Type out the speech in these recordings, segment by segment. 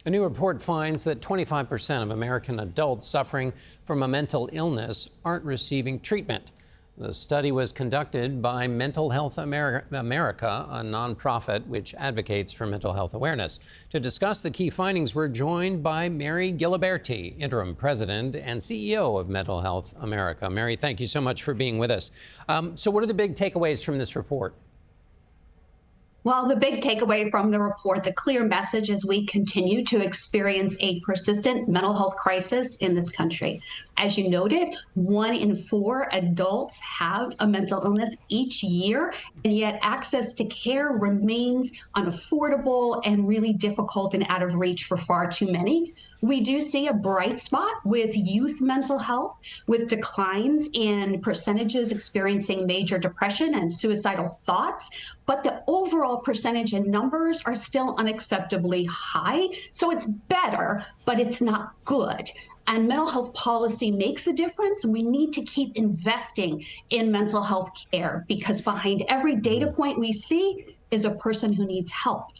A new report finds that 25% of American adults suffering from a mental illness aren't receiving treatment. The study was conducted by Mental Health America, a nonprofit which advocates for mental health awareness. To discuss the key findings, we're joined by Mary Gilberti, interim president and CEO of Mental Health America. Mary, thank you so much for being with us. So what are the big takeaways from this report? Well, the big takeaway from the report, the clear message is we continue to experience a persistent mental health crisis in this country. As you noted, 1 in 4 adults have a mental illness each year, and yet access to care remains unaffordable and really difficult and out of reach for far too many. We do see a bright spot with youth mental health, with declines in percentages experiencing major depression and suicidal thoughts, but the overall percentage and numbers are still unacceptably high. So it's better, but it's not good. And mental health policy makes a difference. We need to keep investing in mental health care because behind every data point we see is a person who needs help.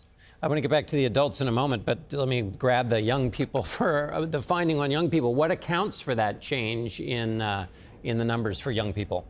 I want to get back to the adults in a moment, but let me grab the young people for the finding on young people. What accounts for that change in the numbers for young people?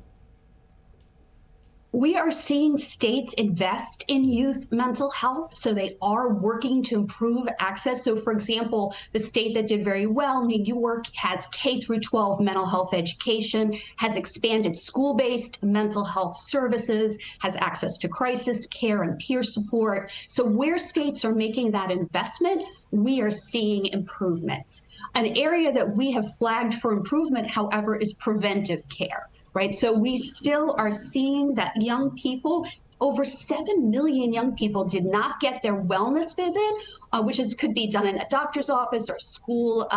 We are seeing states invest in youth mental health, so they are working to improve access. So, for example, the state that did very well, New York, has K through 12 mental health education, has expanded school-based mental health services, has access to crisis care and peer support. So where states are making that investment, we are seeing improvements. An area that we have flagged for improvement, however, is preventive care. Right. So we still are seeing that young people, over 7 million young people did not get their wellness visit, could be done in a doctor's office or school,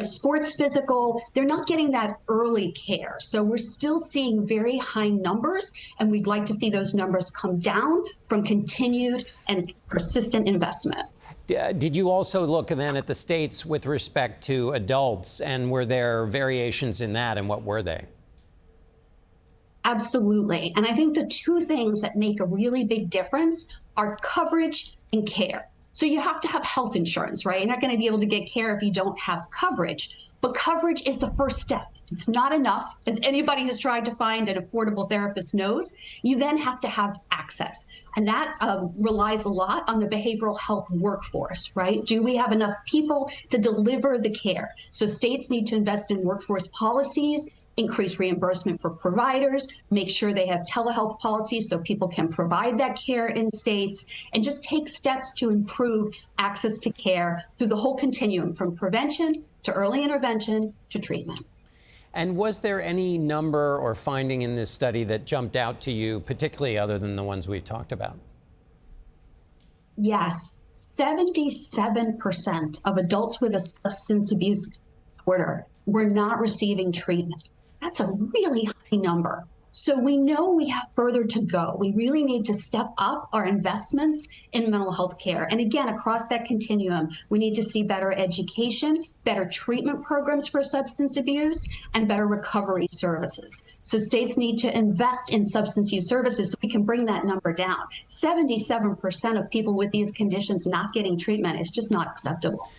sports physical. They're not getting that early care. So we're still seeing very high numbers, and we'd like to see those numbers come down from continued and persistent investment. Did you also look then at the states with respect to adults, and were there variations in that, and what were they? Absolutely. And I think the two things that make a really big difference are coverage and care. So you have to have health insurance, right? You're not going to be able to get care if you don't have coverage. But coverage is the first step. It's not enough. As anybody who's tried to find an affordable therapist knows, you then have to have access. And that relies a lot on the behavioral health workforce, right? Do we have enough people to deliver the care? So states need to invest in workforce policies, increase reimbursement for providers, make sure they have telehealth policies so people can provide that care in states, and just take steps to improve access to care through the whole continuum from prevention to early intervention to treatment. And was there any number or finding in this study that jumped out to you, particularly other than the ones we've talked about? Yes, 77% of adults with a substance abuse disorder were not receiving treatment. That's a really high number. So we know we have further to go. We really need to step up our investments in mental health care. And again, across that continuum, we need to see better education, better treatment programs for substance abuse, and better recovery services. So states need to invest in substance use services so we can bring that number down. 77% of people with these conditions not getting treatment is just not acceptable.